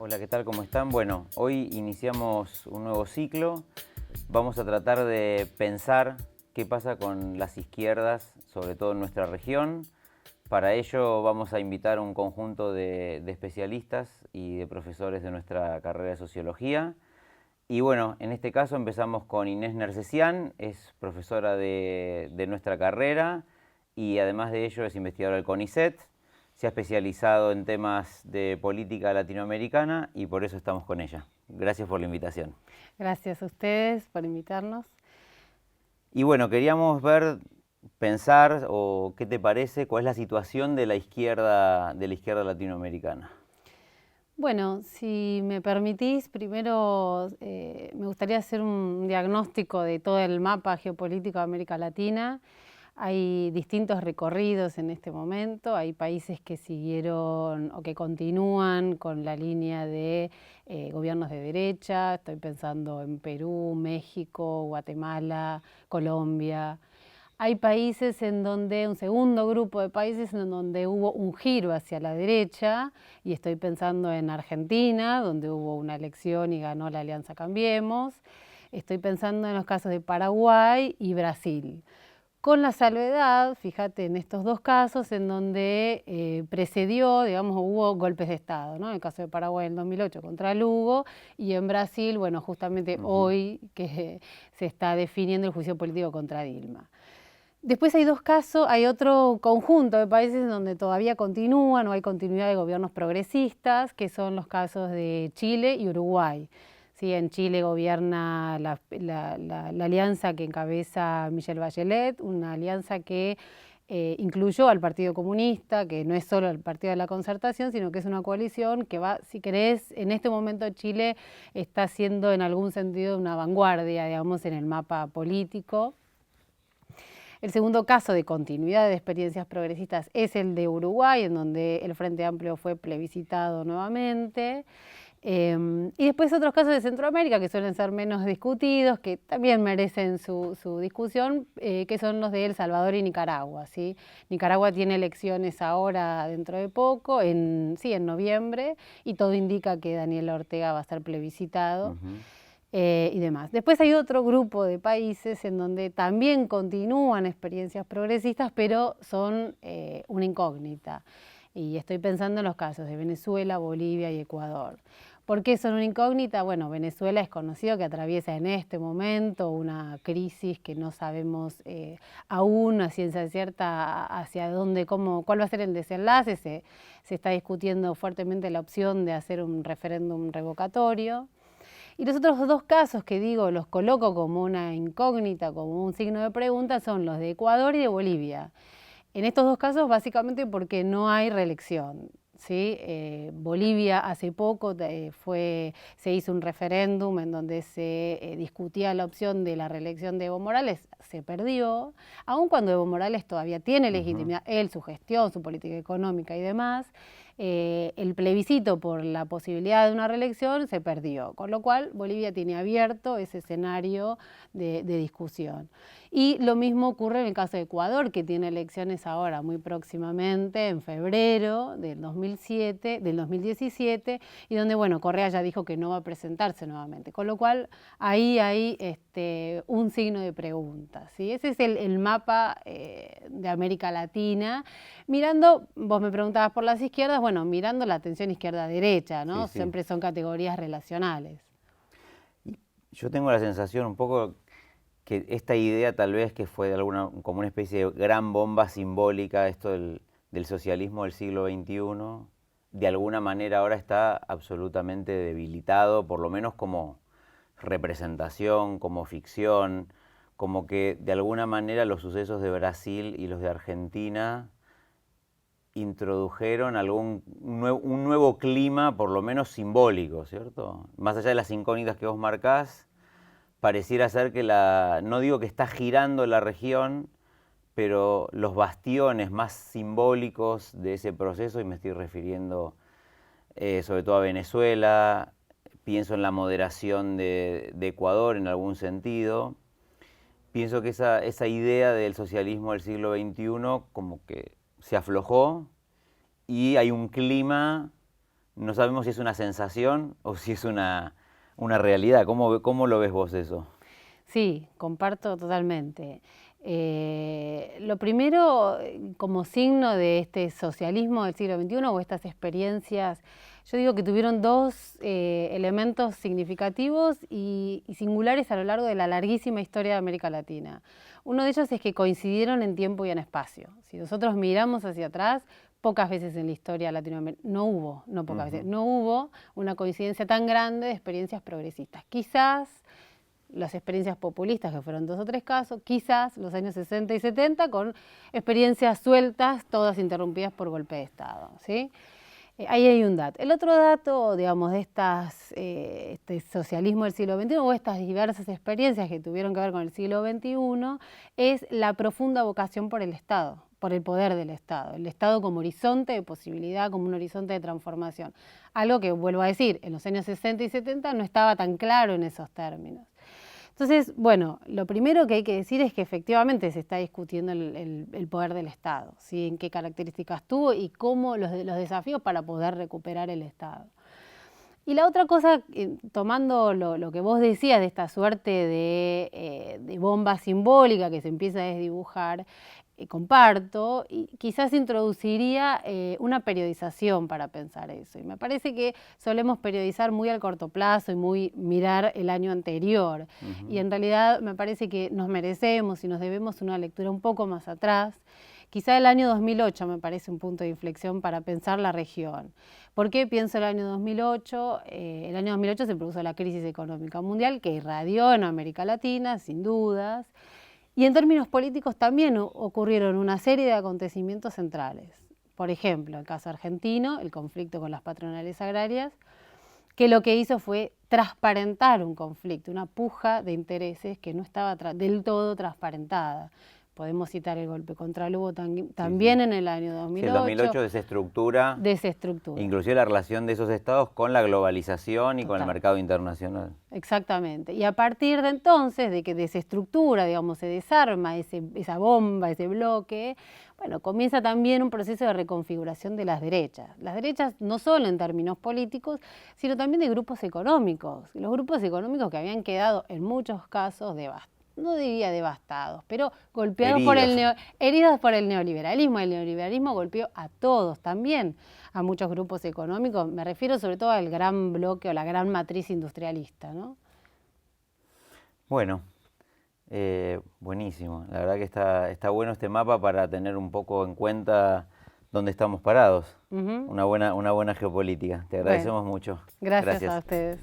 Hola, ¿qué tal? ¿Cómo están? Bueno, hoy iniciamos un nuevo ciclo. Vamos a tratar de pensar qué pasa con las izquierdas, sobre todo en nuestra región. Para ello vamos a invitar a un conjunto de especialistas y de profesores de nuestra carrera de Sociología. Y bueno, en este caso empezamos con Inés Nercesian, es profesora de nuestra carrera y además de ello es investigadora del CONICET. Se ha especializado en temas de política latinoamericana y por eso estamos con ella. Gracias por la invitación. Gracias a ustedes por invitarnos. Y bueno, queríamos pensar, o qué te parece, cuál es la situación de la izquierda latinoamericana. Bueno, si me permitís, primero me gustaría hacer un diagnóstico de todo el mapa geopolítico de América Latina. Hay distintos recorridos en este momento, hay países que siguieron o que continúan con la línea de gobiernos de derecha, estoy pensando en Perú, México, Guatemala, Colombia. Hay países en donde, un segundo grupo de países en donde hubo un giro hacia la derecha, y estoy pensando en Argentina, donde hubo una elección y ganó la Alianza Cambiemos. Estoy pensando en los casos de Paraguay y Brasil. Con la salvedad, fíjate, en estos dos casos en donde precedió, digamos, hubo golpes de Estado, ¿no? En el caso de Paraguay en el 2008 contra Lugo, y en Brasil, bueno, justamente hoy que se está definiendo el juicio político contra Dilma. Después hay dos casos, hay otro conjunto de países en donde todavía continúan o hay continuidad de gobiernos progresistas, que son los casos de Chile y Uruguay. Sí, en Chile gobierna la alianza que encabeza Michelle Bachelet, una alianza que incluyó al Partido Comunista, que no es solo el Partido de la Concertación, sino que es una coalición que va, si querés, en este momento Chile está siendo en algún sentido una vanguardia, digamos, en el mapa político. El segundo caso de continuidad de experiencias progresistas es el de Uruguay, en donde el Frente Amplio fue plebiscitado nuevamente. Y después otros casos de Centroamérica que suelen ser menos discutidos, que también merecen su discusión, que son los de El Salvador y Nicaragua. ¿Sí? Nicaragua tiene elecciones ahora dentro de poco, en noviembre, y todo indica que Daniel Ortega va a ser plebiscitado. Y demás. Después hay otro grupo de países en donde también continúan experiencias progresistas, pero son una incógnita. Y estoy pensando en los casos de Venezuela, Bolivia y Ecuador. ¿Por qué son una incógnita? Bueno, Venezuela es conocido que atraviesa en este momento una crisis que no sabemos aún a ciencia cierta hacia dónde, cuál va a ser el desenlace. Se está discutiendo fuertemente la opción de hacer un referéndum revocatorio. Y los otros dos casos que digo, los coloco como una incógnita, como un signo de pregunta, son los de Ecuador y de Bolivia. En estos dos casos básicamente porque no hay reelección. ¿Sí? Bolivia hace poco se hizo un referéndum en donde se discutía la opción de la reelección de Evo Morales, se perdió, aun cuando Evo Morales todavía tiene legitimidad, él, su gestión, su política económica y demás. El plebiscito por la posibilidad de una reelección se perdió, con lo cual Bolivia tiene abierto ese escenario de discusión. Y lo mismo ocurre en el caso de Ecuador, que tiene elecciones ahora muy próximamente, en febrero del 2017, y donde, bueno, Correa ya dijo que no va a presentarse nuevamente, con lo cual ahí hay un signo de pregunta. ¿Sí? Ese es el mapa de América Latina. Mirando, vos me preguntabas por las izquierdas, bueno, mirando la tensión izquierda-derecha, ¿no? Sí, sí. Siempre son categorías relacionales. Yo tengo la sensación un poco que esta idea tal vez que fue como una especie de gran bomba simbólica, esto del socialismo del siglo XXI, de alguna manera ahora está absolutamente debilitado, por lo menos como representación, como ficción, como que de alguna manera los sucesos de Brasil y los de Argentina introdujeron un nuevo clima, por lo menos simbólico, ¿cierto? Más allá de las incógnitas que vos marcás, pareciera ser que no digo que está girando la región, pero los bastiones más simbólicos de ese proceso, y me estoy refiriendo sobre todo a Venezuela, pienso en la moderación de Ecuador en algún sentido, pienso que esa idea del socialismo del siglo XXI como que se aflojó y hay un clima no sabemos si es una sensación o si es una realidad. ¿Cómo lo ves vos eso? Sí, comparto totalmente. Lo primero, como signo de este socialismo del siglo XXI o estas experiencias, yo digo que tuvieron dos elementos significativos y singulares a lo largo de la larguísima historia de América Latina. Uno de ellos es que coincidieron en tiempo y en espacio. Si nosotros miramos hacia atrás, pocas veces en la historia latinoamericana, no pocas veces, no hubo una coincidencia tan grande de experiencias progresistas. Quizás las experiencias populistas, que fueron 2 o 3 casos, quizás los años 60 y 70 con experiencias sueltas, todas interrumpidas por golpe de Estado, ¿sí? Ahí hay un dato. El otro dato, digamos, de este socialismo del siglo XXI o estas diversas experiencias que tuvieron que ver con el siglo XXI es la profunda vocación por el Estado, por el poder del Estado. El Estado como horizonte de posibilidad, como un horizonte de transformación. Algo que, vuelvo a decir, en los años 60 y 70 no estaba tan claro en esos términos. Entonces, bueno, lo primero que hay que decir es que efectivamente se está discutiendo el poder del Estado, ¿sí? En qué características tuvo y cómo los desafíos para poder recuperar el Estado. Y la otra cosa, tomando lo que vos decías de esta suerte de bomba simbólica que se empieza a desdibujar, comparto, y quizás introduciría una periodización para pensar eso. Y me parece que solemos periodizar muy al corto plazo y muy mirar el año anterior. Y en realidad me parece que nos merecemos y nos debemos una lectura un poco más atrás. Quizá el año 2008 me parece un punto de inflexión para pensar la región. ¿Por qué pienso el año 2008? El año 2008 se produjo la crisis económica mundial que irradió en América Latina, sin dudas. Y en términos políticos también ocurrieron una serie de acontecimientos centrales. Por ejemplo, el caso argentino, el conflicto con las patronales agrarias, que lo que hizo fue transparentar un conflicto, una puja de intereses que no estaba del todo transparentada. Podemos citar el golpe contra Lugo también en el año 2008. Sí, el 2008 desestructura, inclusive la relación de esos estados con la globalización y con el mercado internacional. Exactamente. Y a partir de entonces, de que desestructura, digamos, se desarma esa bomba, ese bloque, bueno, comienza también un proceso de reconfiguración de las derechas. Las derechas no solo en términos políticos, sino también de grupos económicos. Los grupos económicos que habían quedado en muchos casos no diría devastados, pero golpeados heridos por el neoliberalismo. El neoliberalismo golpeó a todos, también a muchos grupos económicos. Me refiero sobre todo al gran bloque o la gran matriz industrialista, ¿no? Bueno, buenísimo. La verdad que está bueno este mapa para tener un poco en cuenta dónde estamos parados. Una buena geopolítica. Te agradecemos mucho. Gracias a ustedes.